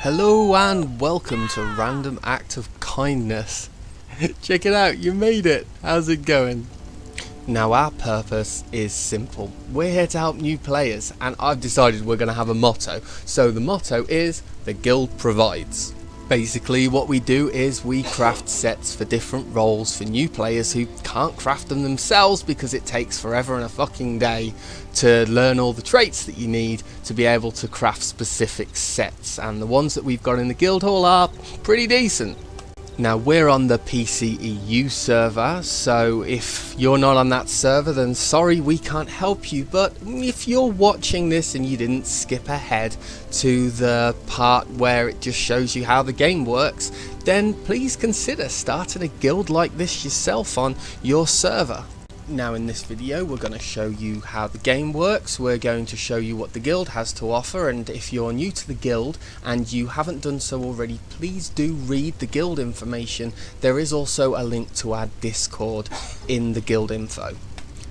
Hello and welcome to Random Act of Kindness. Check it out, you made it. How's it going? Now our purpose is simple. We're here to help new players and I've decided we're going to have a motto. So the motto is, the guild provides. Basically what we do is we craft sets for different roles for new players who can't craft them themselves because it takes forever and a fucking day to learn all the traits that you need to be able to craft specific sets, and the ones that we've got in the Guildhall are pretty decent. Now we're on the PCEU server, so if you're not on that server then sorry, we can't help you, but if you're watching this and you didn't skip ahead to the part where it just shows you how the game works, then please consider starting a guild like this yourself on your server. Now in this video we're going to show you how the game works, we're going to show you what the guild has to offer, and if you're new to the guild and you haven't done so already, please do read the guild information. There is also a link to our Discord in the guild info.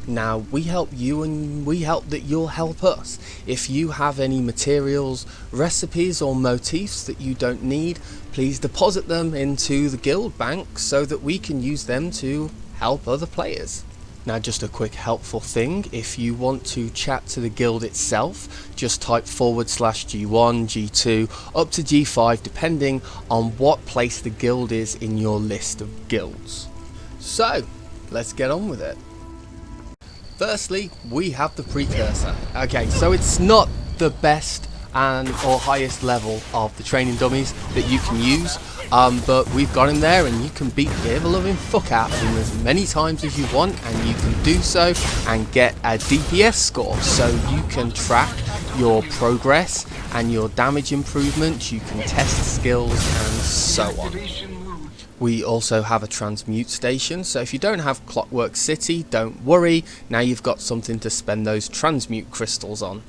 Now we help you and we hope that you'll help us. If you have any materials, recipes or motifs that you don't need, please deposit them into the guild bank so that we can use them to help other players. Now just a quick helpful thing, if you want to chat to the guild itself, just type /G1, G2, up to G5 depending on what place the guild is in your list of guilds. So, let's get on with it. Firstly, we have the precursor. Okay, so it's not the best or highest level of the training dummies that you can use, but we've got him there and you can beat the ever-loving fuck out of him as many times as you want, and you can do so and get a DPS score, so you can track your progress and your damage improvements, you can test skills and so on. We also have a transmute station, so if you don't have Clockwork City, don't worry, now you've got something to spend those transmute crystals on.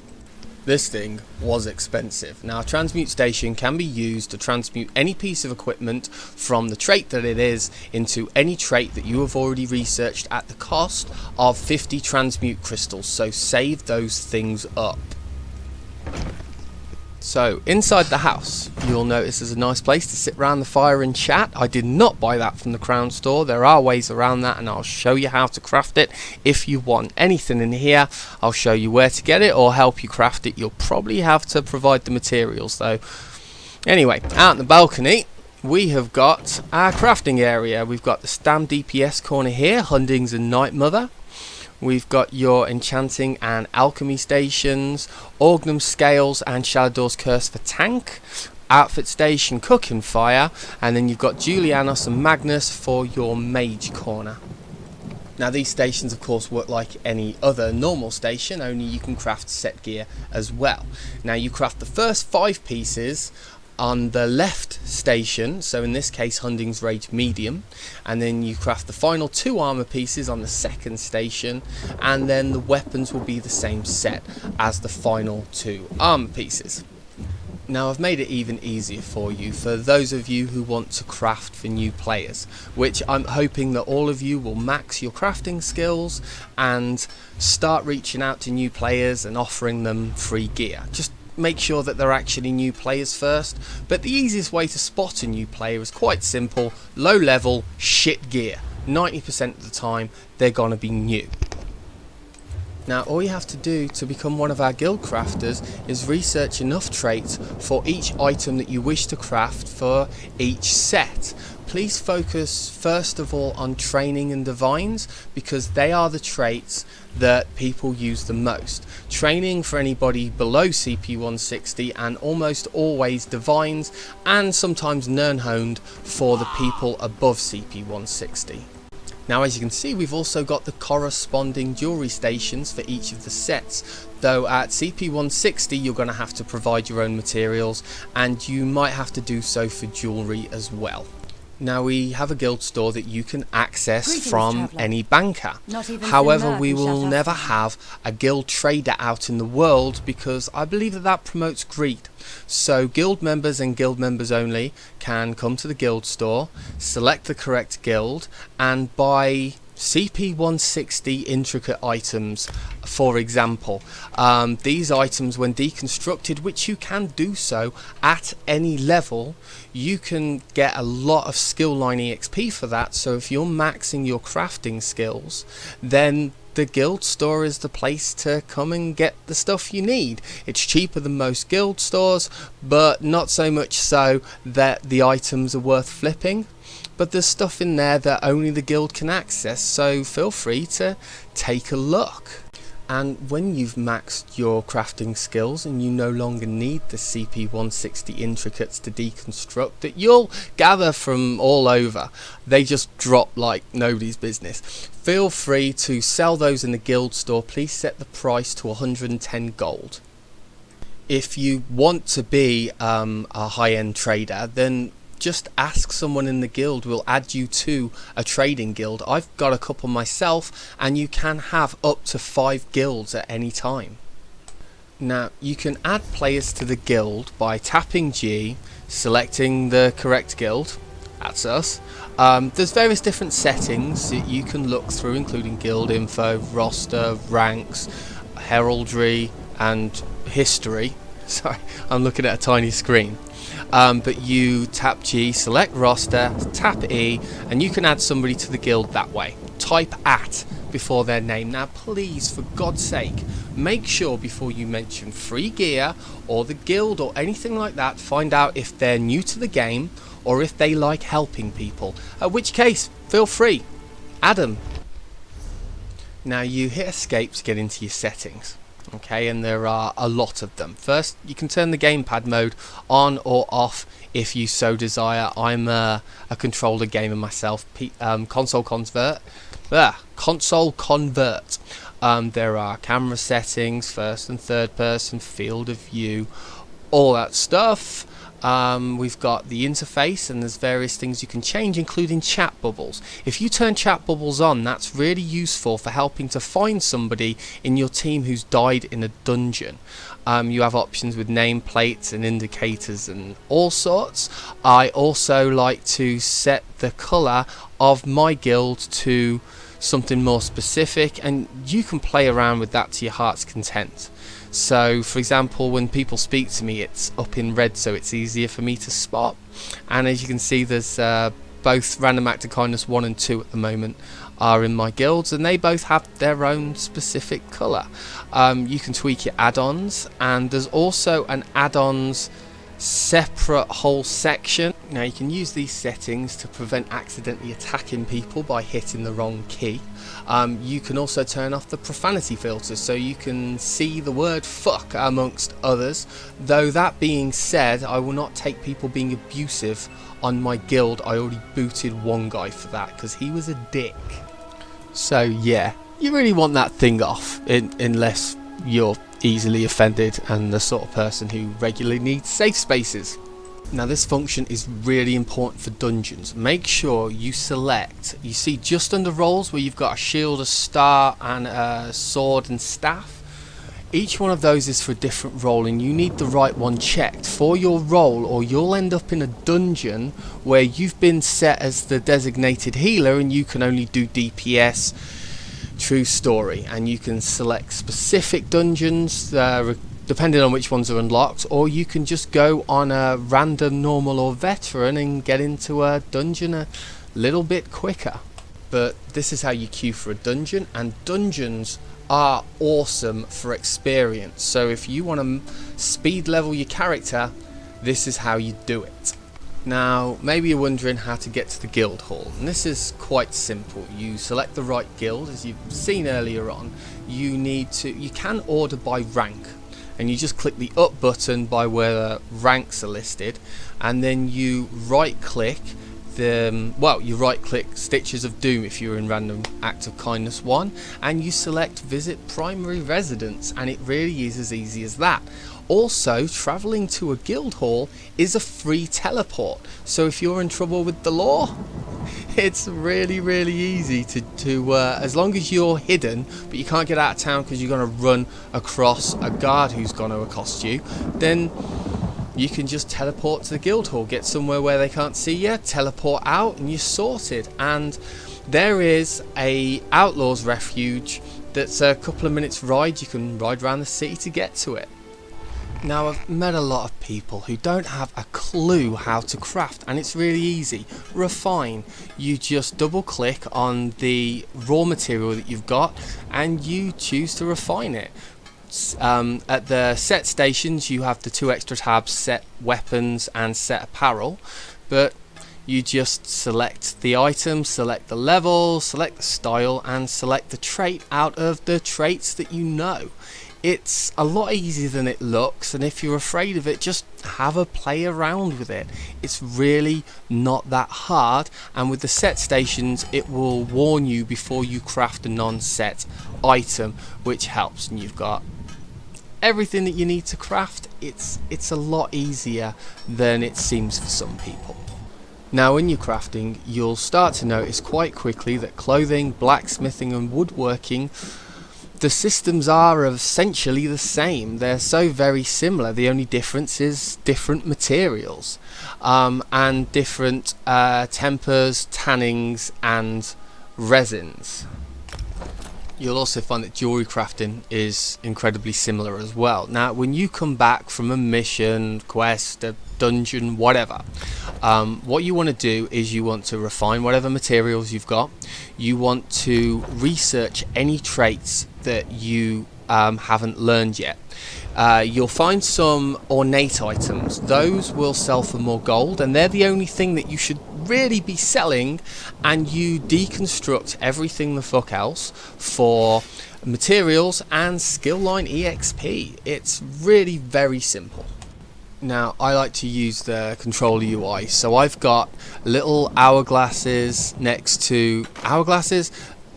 This thing was expensive. Now a transmute station can be used to transmute any piece of equipment from the trait that it is into any trait that you have already researched at the cost of 50 transmute crystals, so save those things up. So inside the house you'll notice there's a nice place to sit around the fire and chat. I did not buy that from the Crown Store. There are ways around that and I'll show you how to craft it. If you want anything in here I'll show you where to get it or help you craft it. You'll probably have to provide the materials though. Anyway, out in the balcony we have got our crafting area. We've got the Stam DPS corner here, Hundings and Night Mother. We've got your enchanting and alchemy stations, Orgnum Scales and Shadowdoor's Curse for tank, outfit station, cooking fire, and then you've got Julianos and Magnus for your mage corner. Now these stations of course work like any other normal station, only you can craft set gear as well. Now you craft the first 5 pieces on the left station, so in this case Hunding's Rage medium, and then you craft the final 2 armor pieces on the second station, and then the weapons will be the same set as the final 2 armor pieces. Now I've made it even easier for you for those of you who want to craft for new players, which I'm hoping that all of you will max your crafting skills and start reaching out to new players and offering them free gear. Just make sure that they're actually new players first, but the easiest way to spot a new player is quite simple: low level shit gear. 90% of the time they're gonna be new. Now all you have to do to become one of our guild crafters is research enough traits for each item that you wish to craft for each set. Please focus first of all on training and divines, because they are the traits that people use the most. Training for anybody below CP 160, and almost always divines and sometimes Nirnhoned for the people above CP 160. Now as you can see, we've also got the corresponding jewellery stations for each of the sets, though at CP 160 you're going to have to provide your own materials, and you might have to do so for jewellery as well. Now we have a guild store that you can access from any banker. However, we will never have a guild trader out in the world because I believe that promotes greed. So guild members and guild members only can come to the guild store, select the correct guild, and buy CP160 intricate items, for example. These items, when deconstructed, which you can do so at any level, you can get a lot of skill line EXP for that. So if you're maxing your crafting skills, then the guild store is the place to come and get the stuff you need. It's cheaper than most guild stores, but not so much so that the items are worth flipping. But there's stuff in there that only the guild can access, so feel free to take a look. And when you've maxed your crafting skills and you no longer need the CP160 intricates to deconstruct, that you'll gather from all over, they just drop like nobody's business. Feel free to sell those in the guild store. Please set the price to 110 gold. If you want to be a high-end trader, then just ask someone in the guild. We'll add you to a trading guild. I've got a couple myself, and you can have up to 5 guilds at any time. Now, you can add players to the guild by tapping G, selecting the correct guild. That's us. There's various different settings that you can look through, including guild info, roster, ranks, heraldry, and history. Sorry, I'm looking at a tiny screen. But you tap G, select roster, tap E, and you can add somebody to the guild that way. Type at before their name. Now please, for God's sake, make sure before you mention free gear or the guild or anything like that, find out if they're new to the game or if they like helping people. At which case, feel free, add them. Now you hit escape to get into your settings. Okay, and there are a lot of them. First, you can turn the gamepad mode on or off if you so desire. I'm a controller gamer myself. Console convert. Console convert. There are camera settings, first and third person, field of view, all that stuff. We've got the interface, and there's various things you can change, including chat bubbles. If you turn chat bubbles on, that's really useful for helping to find somebody in your team who's died in a dungeon. You have options with nameplates and indicators and all sorts. I also like to set the colour of my guild to something more specific, and you can play around with that to your heart's content. So for example, when people speak to me, it's up in red, so it's easier for me to spot. And as you can see, there's both Random Act of Kindness 1 and 2 at the moment are in my guilds, and they both have their own specific colour. You can tweak your add-ons, and there's also an add-ons separate whole section. Now you can use these settings to prevent accidentally attacking people by hitting the wrong key. You can also turn off the profanity filter, so you can see the word fuck amongst others. Though that being said, I will not take people being abusive on my guild. I already booted one guy for that because he was a dick. So yeah, you really want that thing off unless you're easily offended and the sort of person who regularly needs safe spaces. Now this function is really important for dungeons. Make sure you select, you see just under roles where you've got a shield, a star and a sword and staff. Each one of those is for a different role, and you need the right one checked for your role, or you'll end up in a dungeon where you've been set as the designated healer and you can only do DPS. True story. And you can select specific dungeons depending on which ones are unlocked, or you can just go on a random normal or veteran and get into a dungeon a little bit quicker. But this is how you queue for a dungeon, and dungeons are awesome for experience. So if you want to speed level your character, this is how you do it. Now maybe you're wondering how to get to the Guildhall, and this is quite simple. You select the right guild, as you've seen earlier on. You can order by rank, and you just click the up button by where the ranks are listed, and then you right click Stitches of Doom if you're in Random Act of Kindness 1, and you select Visit Primary Residence, and it really is as easy as that. Also, travelling to a guild hall is a free teleport, so if you're in trouble with the law, it's really easy to as long as you're hidden but you can't get out of town because you're going to run across a guard who's going to accost you, then you can just teleport to the guild hall, get somewhere where they can't see you, teleport out, and you're sorted. And There is a outlaws refuge that's a couple of minutes ride. You can ride around the city to get to it. Now, I've met a lot of people who don't have a clue how to craft, and it's really easy. Refine. You just double click on the raw material that you've got and you choose to refine it. At the set stations you have the 2 extra tabs, set weapons and set apparel, but you just select the item, select the level, select the style and select the trait out of the traits that you know. It's a lot easier than it looks, and if you're afraid of it, just have a play around with it. It's really not that hard, and with the set stations it will warn you before you craft a non-set item, which helps. And you've got everything that you need to craft. It's a lot easier than it seems for some people. Now, in your crafting, you'll start to notice quite quickly that clothing, blacksmithing and woodworking, the systems are essentially the same. They're so very similar. The only difference is different materials and different tempers, tannings and resins. You'll also find that jewelry crafting is incredibly similar as well. Now, when you come back from a mission, quest, a dungeon, whatever, what you want to do is you want to refine whatever materials you've got. You want to research any traits that you haven't learned yet. You'll find some ornate items. Those will sell for more gold, and they're the only thing that you should really be selling, and you deconstruct everything the fuck else for materials and skill line EXP. It's really very simple. Now, I like to use the controller UI, so I've got little hourglasses next to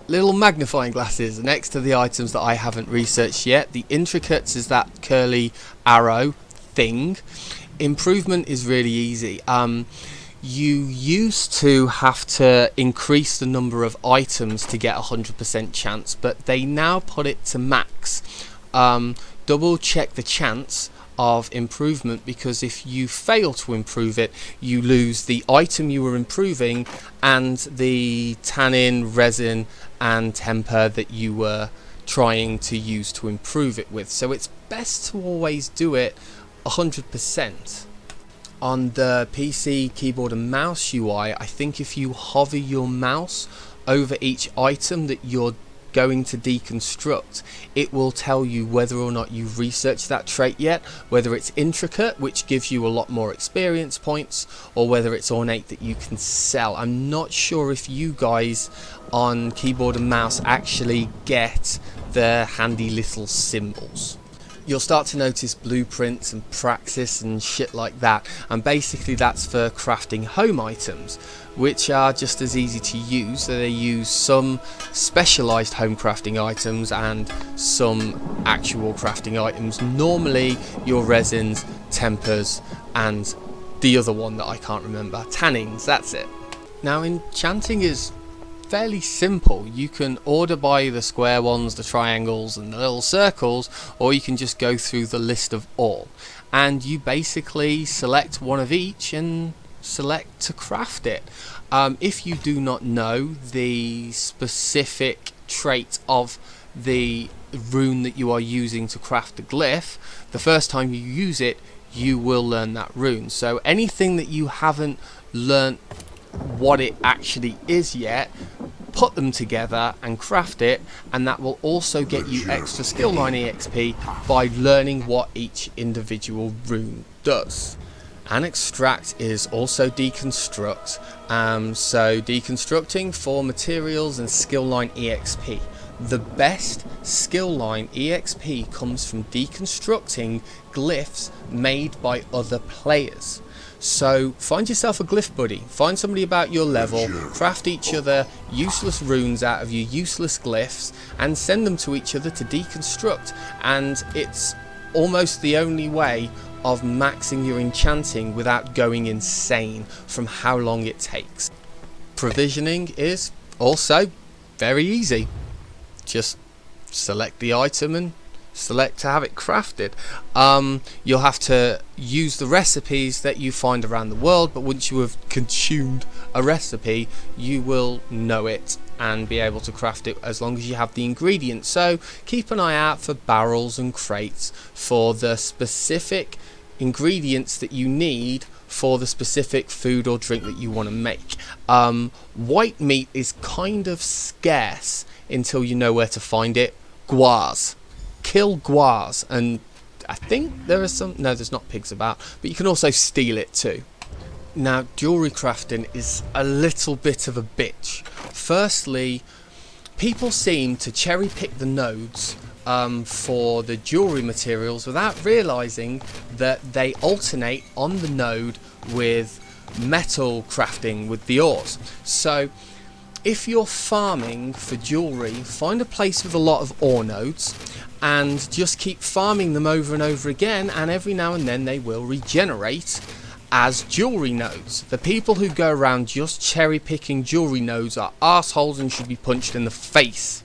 little magnifying glasses next to the items that I haven't researched yet. The intricates is that curly arrow thing. Improvement is really easy. You used to have to increase the number of items to get 100% chance, but they now put it to max. Double check the chance of improvement, because if you fail to improve it, you lose the item you were improving and the tannin, resin and temper that you were trying to use to improve it with. So it's best to always do it 100%. On the PC keyboard and mouse UI, I think if you hover your mouse over each item that you're going to deconstruct, it will tell you whether or not you've researched that trait yet, whether it's intricate, which gives you a lot more experience points, or whether it's ornate that you can sell. I'm not sure if you guys on keyboard and mouse actually get the handy little symbols. You'll start to notice blueprints and praxis and shit like that, and basically that's for crafting home items, which are just as easy to use. So they use some specialized home crafting items and some actual crafting items, normally your resins, tempers and the other one that I can't remember, tannings, that's it. Now, enchanting is fairly simple. You can order by the square ones, the triangles and the little circles, or you can just go through the list of all, and you basically select one of each and select to craft it. If you do not know the specific trait of the rune that you are using to craft the glyph, the first time you use it you will learn that rune. So anything that you haven't learnt what it actually is yet, put them together and craft it, and that will also get you extra skill line EXP by learning what each individual rune does. And extract is also deconstruct, so deconstructing for materials and skill line EXP. The best skill line EXP comes from deconstructing glyphs made by other players. So find yourself a glyph buddy, find somebody about your level, craft each other useless runes out of your useless glyphs and send them to each other to deconstruct, and it's almost the only way of maxing your enchanting without going insane from how long it takes. Provisioning is also very easy. Just select the item and select to have it crafted. You'll have to use the recipes that you find around the world, but once you have consumed a recipe, you will know it and be able to craft it as long as you have the ingredients. So keep an eye out for barrels and crates for the specific ingredients that you need for the specific food or drink that you want to make. White meat is kind of scarce until you know where to find it. Guars. Kill guars, and I think there are some, no, there's not pigs about, but you can also steal it too. Now, jewellery crafting is a little bit of a bitch. Firstly, people seem to cherry pick the nodes for the jewellery materials without realising that they alternate on the node with metal crafting with the ores. So if you're farming for jewellery, find a place with a lot of ore nodes and just keep farming them over and over again, and every now and then they will regenerate as jewellery nodes. The people who go around just cherry picking jewellery nodes are arseholes and should be punched in the face.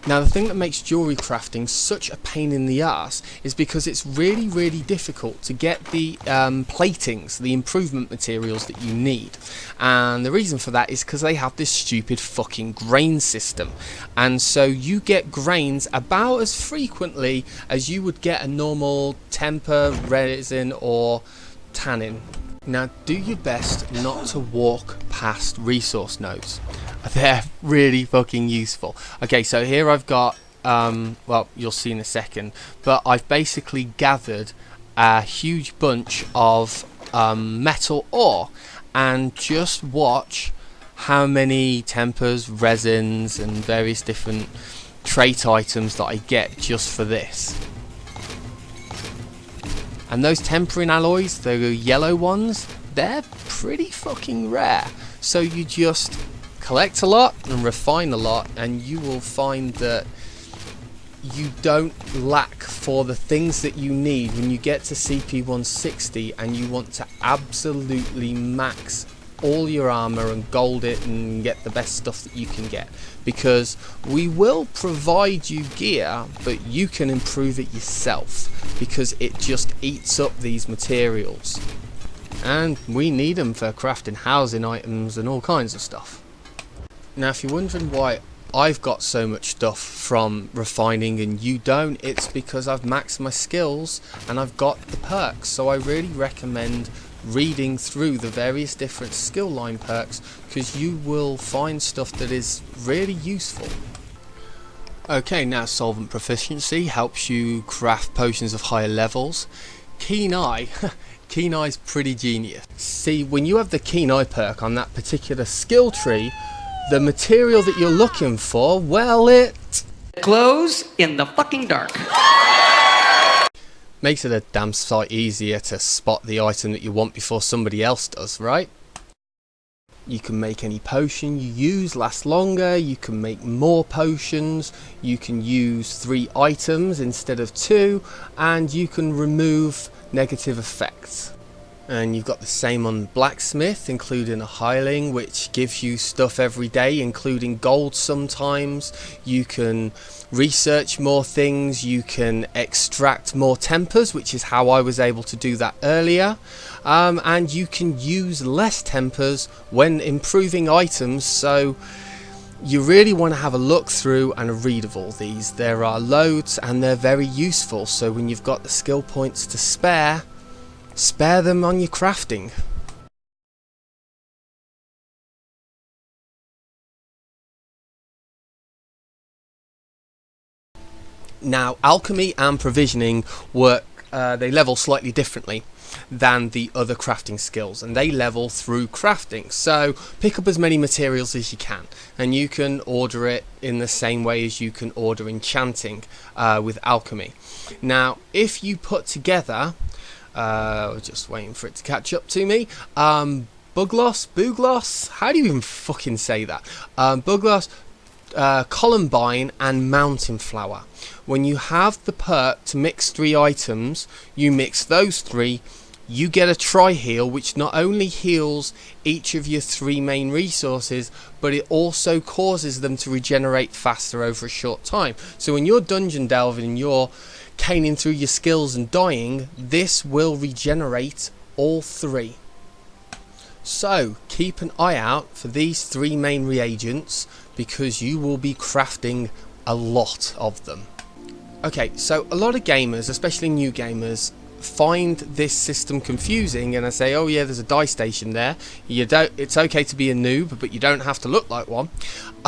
Now, the thing that makes jewellery crafting such a pain in the arse is because it's really difficult to get the platings, the improvement materials that you need. And the reason for that is because they have this stupid fucking grain system. And so you get grains about as frequently as you would get a normal temper, resin or tannin. Now, do your best not to walk past resource nodes. They're really fucking useful. Okay, so here I've got, well, you'll see in a second, but I've basically gathered a huge bunch of metal ore, and just watch how many tempers, resins, and various different trait items that I get just for this. And those tempering alloys, the yellow ones, they're pretty fucking rare. So you just collect a lot and refine a lot, and you will find that you don't lack for the things that you need when you get to CP 160 and you want to absolutely max all your armor and gold it and get the best stuff that you can get, because we will provide you gear, but you can improve it yourself because it just eats up these materials, and we need them for crafting housing items and all kinds of stuff. Now, if you're wondering why I've got so much stuff from refining and you don't, it's because I've maxed my skills and I've got the perks. So I really recommend reading through the various different skill line perks, because you will find stuff that is really useful. Okay, now solvent proficiency helps you craft potions of higher levels. Keen eye. Keen eye's pretty genius. See, when you have the keen eye perk on that particular skill tree, the material that you're looking for, well, it glows in the fucking dark. Makes it a damn sight easier to spot the item that you want before somebody else does, right? You can make any potion you use last longer, you can make more potions, you can use 3 items instead of 2, and you can remove negative effects. And you've got the same on blacksmith, including a hireling, which gives you stuff every day, including gold sometimes. You can research more things, you can extract more tempers, which is how I was able to do that earlier. And you can use less tempers when improving items, so you really want to have a look through and a read of all these. There are loads and they're very useful, so when you've got the skill points to spare them on your crafting. Now, alchemy and provisioning work, they level slightly differently than the other crafting skills, and they level through crafting. So pick up as many materials as you can, and you can order it in the same way as you can order enchanting with alchemy. Now, if you put together, just waiting for it to catch up to me, Bugloss, how do you even fucking say that? Bugloss, Columbine and Mountain Flower. When you have the perk to mix 3 items, you mix those 3 you get a tri-heal, which not only heals each of your 3 main resources, but it also causes them to regenerate faster over a short time. So when you're dungeon delving and you're caning through your skills and dying, this will regenerate all 3. So keep an eye out for these 3 main reagents, because you will be crafting a lot of them. Okay, so a lot of gamers, especially new gamers, find this system confusing, and I say, oh yeah, there's a dye station there, it's okay to be a noob, but you don't have to look like one.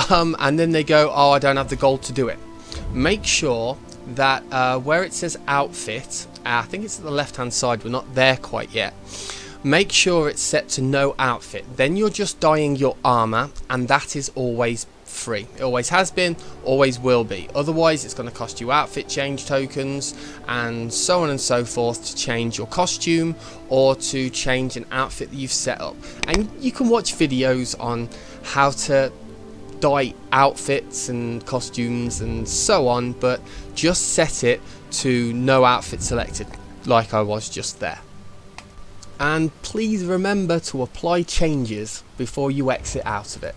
And then they go, oh, I don't have the gold to do it. Make sure that where it says outfit, I think it's at the left hand side, we're not there quite yet, make sure it's set to no outfit. Then you're just dyeing your armor, and that is always free. It always has been, always will be. Otherwise it's going to cost you outfit change tokens and so on and so forth to change your costume or to change an outfit that you've set up. And you can watch videos on how to dye outfits and costumes and so on, but just set it to no outfit selected, like I was just there. And please remember to apply changes before you exit out of it.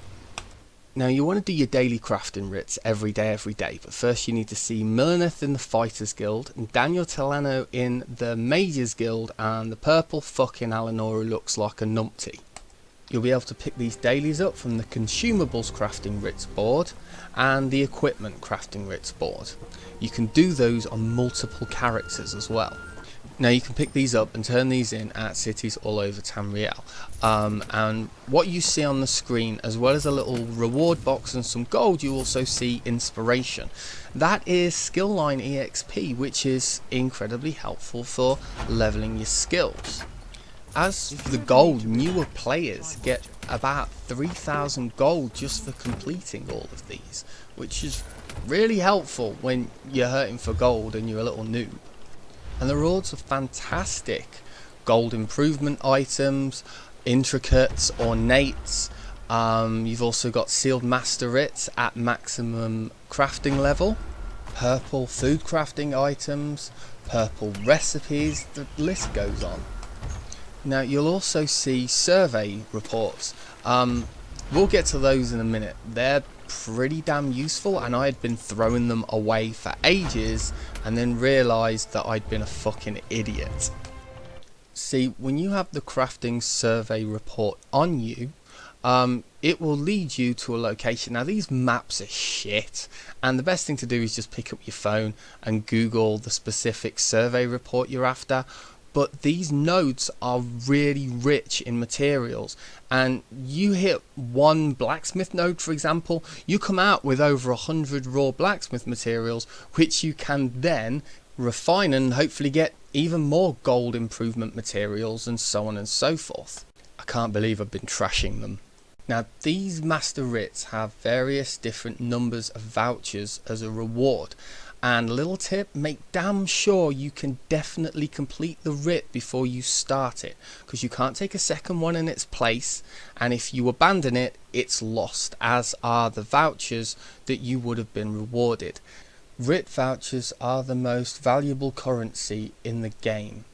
Now you want to do your daily crafting writs every day, but first you need to see Milleneth in the Fighters Guild, and Daniel Telano in the Mages Guild, and the purple fucking Alanor who looks like a numpty. You'll be able to pick these dailies up from the Consumables Crafting Writs board and the Equipment Crafting Writs board. You can do those on multiple characters as well. Now you can pick these up and turn these in at cities all over Tamriel. And what you see on the screen, as well as a little reward box and some gold, you also see inspiration. That is skill line EXP, which is incredibly helpful for leveling your skills. As for the gold, newer players get about 3,000 gold just for completing all of these, which is really helpful when you're hurting for gold and you're a little noob. And the rewards are fantastic. Gold improvement items, intricates, ornates. You've also got sealed master writs at maximum crafting level, purple food crafting items, purple recipes, the list goes on. Now you'll also see survey reports. We'll get to those in a minute. They're pretty damn useful, and I had been throwing them away for ages and then realised that I'd been a fucking idiot. See, when you have the crafting survey report on you, it will lead you to a location. Now these maps are shit, and the best thing to do is just pick up your phone and Google the specific survey report you're after. But these nodes are really rich in materials, and you hit one blacksmith node, for example, you come out with over 100 raw blacksmith materials, which you can then refine and hopefully get even more gold improvement materials and so on and so forth. I can't believe I've been trashing them. Now these master writs have various different numbers of vouchers as a reward. And a little tip, make damn sure you can definitely complete the writ before you start it, because you can't take a second one in its place, and if you abandon it, it's lost, as are the vouchers that you would have been rewarded. Writ vouchers are the most valuable currency in the game.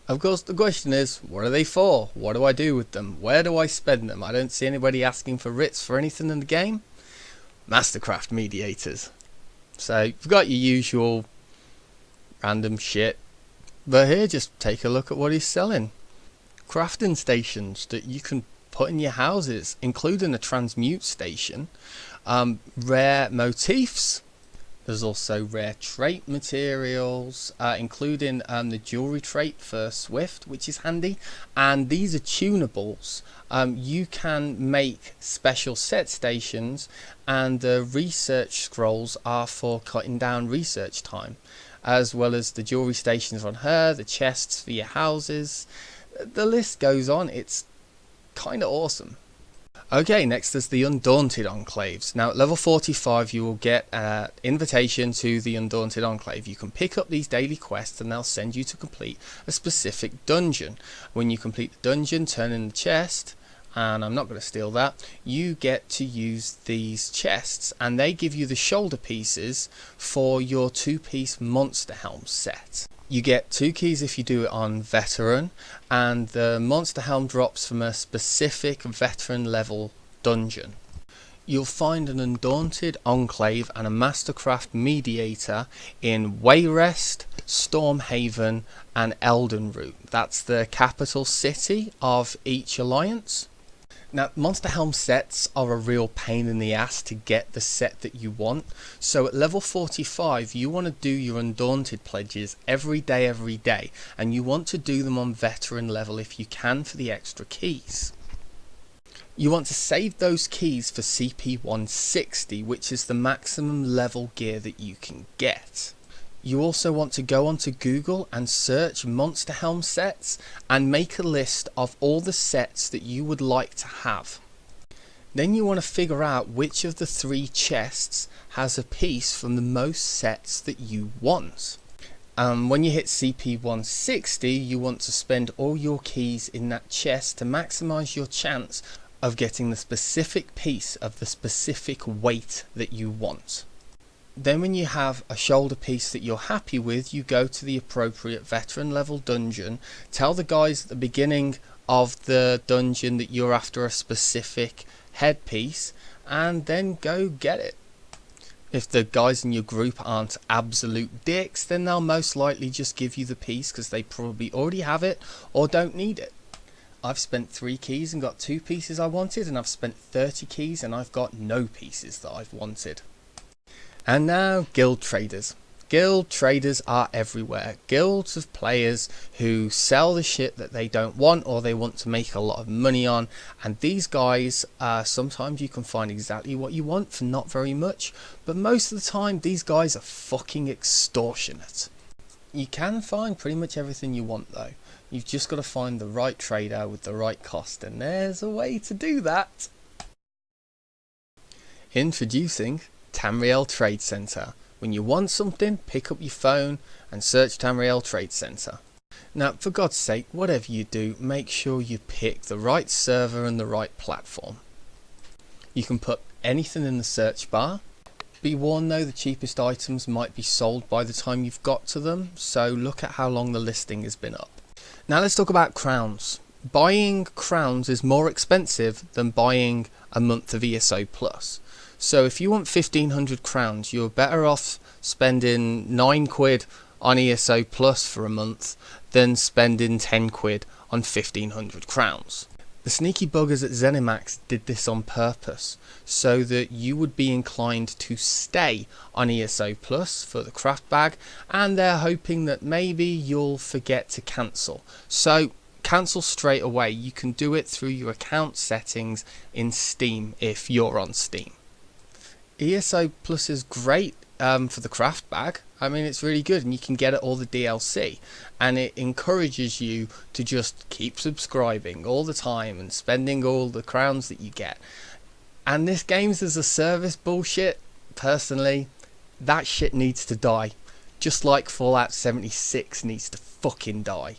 Of course the question is, what are they for? What do I do with them? Where do I spend them? I don't see anybody asking for writs for anything in the game. Mastercraft mediators. So you've got your usual random shit, but here just take a look at what he's selling. Crafting stations that you can put in your houses, including a transmute station, rare motifs. There's also rare trait materials, including the jewelry trait for Swift, which is handy, and these are tunables. You can make special set stations, and the research scrolls are for cutting down research time, as well as the jewelry stations on her, the chests for your houses. The list goes on. It's kind of awesome. Okay, next is the Undaunted Enclaves. Now at level 45 you will get an invitation to the Undaunted Enclave. You can pick up these daily quests and they'll send you to complete a specific dungeon. When you complete the dungeon, turn in the chest, and I'm not going to steal that, you get to use these chests, and they give you the shoulder pieces for your 2-piece monster helm set. You get 2 keys if you do it on veteran, and the monster helm drops from a specific veteran level dungeon. You'll find an Undaunted Enclave and a Mastercraft Mediator in Wayrest, Stormhaven and Eldenroot. That's the capital city of each alliance. Now, Monster Helm sets are a real pain in the ass to get the set that you want, so at level 45 you want to do your Undaunted pledges every day, and you want to do them on veteran level if you can for the extra keys. You want to save those keys for CP 160, which is the maximum level gear that you can get. You also want to go onto Google and search Monster Helm sets and make a list of all the sets that you would like to have. Then you want to figure out which of the 3 chests has a piece from the most sets that you want. When you hit CP 160, you want to spend all your keys in that chest to maximize your chance of getting the specific piece of the specific weight that you want. Then when you have a shoulder piece that you're happy with, you go to the appropriate veteran level dungeon, tell the guys at the beginning of the dungeon that you're after a specific headpiece, and then go get it. If the guys in your group aren't absolute dicks, then they'll most likely just give you the piece because they probably already have it or don't need it. I've spent 3 keys and got 2 pieces I wanted, and I've spent 30 keys and I've got no pieces that I've wanted. And now, guild traders. Guild traders are everywhere. Guilds of players who sell the shit that they don't want or they want to make a lot of money on, and these guys, sometimes you can find exactly what you want for not very much, but most of the time these guys are fucking extortionate. You can find pretty much everything you want though. You've just got to find the right trader with the right cost, and there's a way to do that. Introducing Tamriel Trade Center. When you want something, pick up your phone and search Tamriel Trade Center. Now, for God's sake, whatever you do, make sure you pick the right server and the right platform. You can put anything in the search bar. Be warned though, the cheapest items might be sold by the time you've got to them, so look at how long the listing has been up. Now let's talk about crowns. Buying crowns is more expensive than buying a month of ESO Plus. So if you want 1500 crowns, you're better off spending 9 quid on ESO Plus for a month than spending 10 quid on 1500 crowns. The sneaky buggers at Zenimax did this on purpose, so that you would be inclined to stay on ESO Plus for the craft bag, and they're hoping that maybe you'll forget to cancel. So cancel straight away. You can do it through your account settings in Steam if you're on Steam. ESO Plus is great for the craft bag. I mean, it's really good, and you can get it all the DLC, and it encourages you to just keep subscribing all the time and spending all the crowns that you get. And this games as a service bullshit, personally, that shit needs to die, just like Fallout 76 needs to fucking die.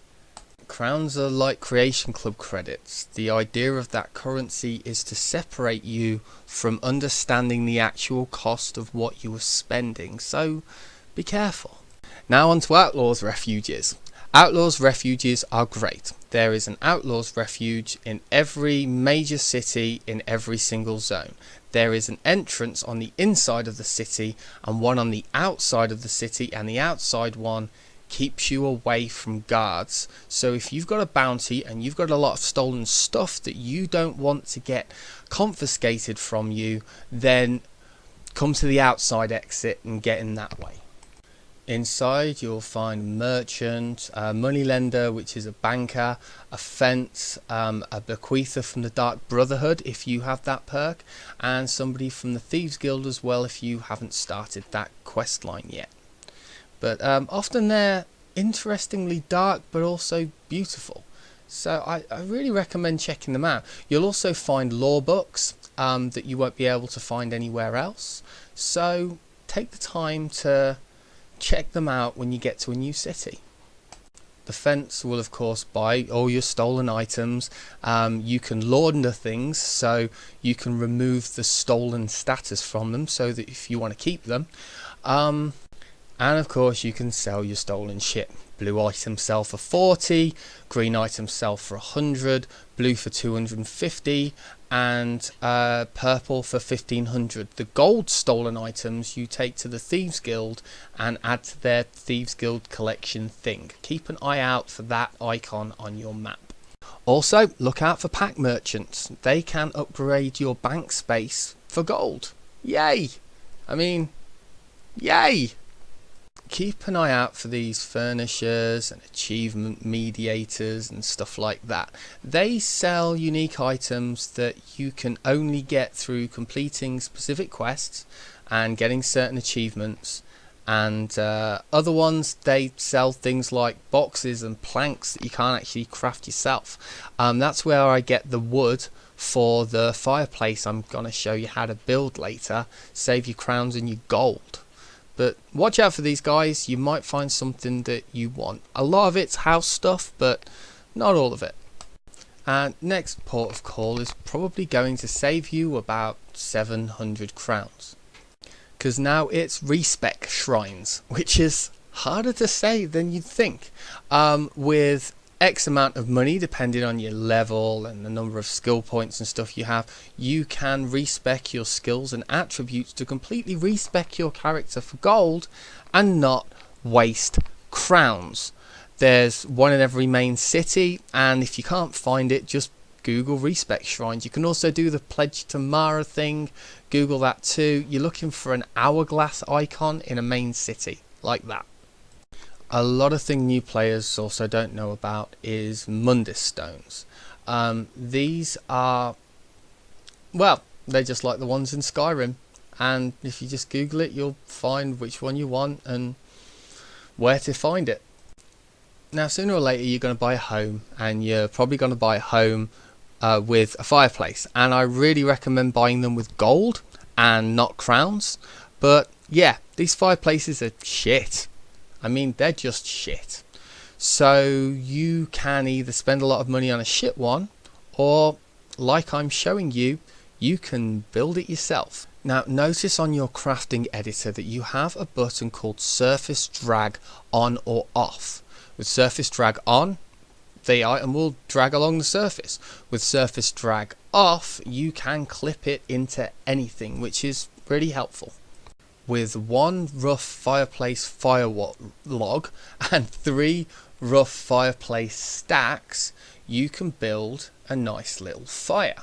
Crowns are like Creation Club credits. The idea of that currency is to separate you from understanding the actual cost of what you were spending, so be careful. Now on to Outlaws Refuges. Outlaws Refuges are great. There is an Outlaws Refuge in every major city in every single zone. There is an entrance on the inside of the city and one on the outside of the city, and the outside one keeps you away from guards. So if you've got a bounty and you've got a lot of stolen stuff that you don't want to get confiscated from you, then come to the outside exit and get in that way. Inside you'll find merchant, a moneylender, which is a banker, a fence, a bequeather from the Dark Brotherhood if you have that perk, and somebody from the Thieves Guild as well if you haven't started that quest line yet. But often they're interestingly dark but also beautiful, so I really recommend checking them out. You'll also find lore books that you won't be able to find anywhere else, so take the time to check them out when you get to a new city. The fence will of course buy all your stolen items. You can launder things, so you can remove the stolen status from them so that if you want to keep them. And of course you can sell your stolen shit. blue items sell for 40, green items sell for 100, blue for 250, and purple for 1500. The gold stolen items you take to the Thieves Guild and add to their Thieves Guild collection thing. Keep an eye out for that icon on your map. Also, look out for pack merchants. They can upgrade your bank space for gold. Yay! I mean, yay! Keep an eye out for these furnishers and achievement mediators and stuff like that. They sell unique items that you can only get through completing specific quests and getting certain achievements, and other ones, they sell things like boxes and planks that you can't actually craft yourself. That's where I get the wood for the fireplace I'm going to show you how to build later. Save your crowns and your gold. But watch out for these guys, you might find something that you want. A lot of it's house stuff, but not all of it. And next port of call is probably going to save you about 700 crowns. Because now it's respec shrines, which is harder to say than you'd think. With X amount of money, depending on your level and the number of skill points and stuff you have, you can respec your skills and attributes to completely respec your character for gold and not waste crowns. There's one in every main city, and if you can't find it, just Google respec shrines. You can also do the Pledge to Mara thing. Google that too. You're looking for an hourglass icon in a main city like that. A lot of thing new players also don't know about is Mundus stones. These are, well, they're just like the ones in Skyrim, and if you just Google it, you'll find which one you want and where to find it. Now, sooner or later, you're going to buy a home, and you're probably going to buy a home with a fireplace, and I really recommend buying them with gold and not crowns. But yeah, these fireplaces are shit. I mean, they're just shit. So you can either spend a lot of money on a shit one, or like I'm showing you, you can build it yourself. Now notice on your crafting editor that you have a button called surface drag on or off. With surface drag on, the item will drag along the surface. With surface drag off, you can clip it into anything, which is really helpful. With one rough fireplace fire log and 3 rough fireplace stacks, you can build a nice little fire.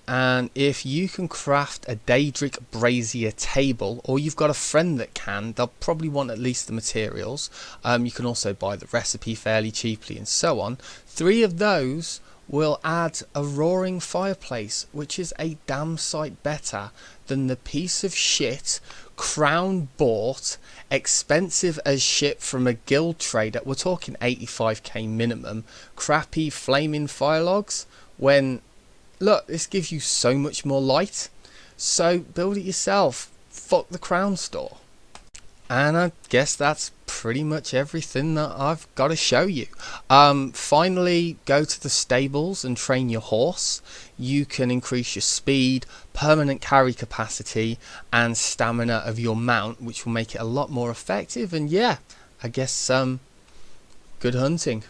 And if you can craft a Daedric brazier table, or you've got a friend that can, they'll probably want at least the materials. You can also buy the recipe fairly cheaply and so on. 3 of those will add a roaring fireplace, which is a damn sight better than the piece of shit, crown bought, expensive as shit from a guild trader. We're talking 85k minimum, crappy flaming fire logs, when look, this gives you so much more light. So build it yourself. Fuck the crown store. And I guess that's pretty much everything that I've got to show you. Finally, go to the stables and train your horse. You can increase your speed, permanent carry capacity, and stamina of your mount, which will make it a lot more effective. And yeah, I guess good hunting.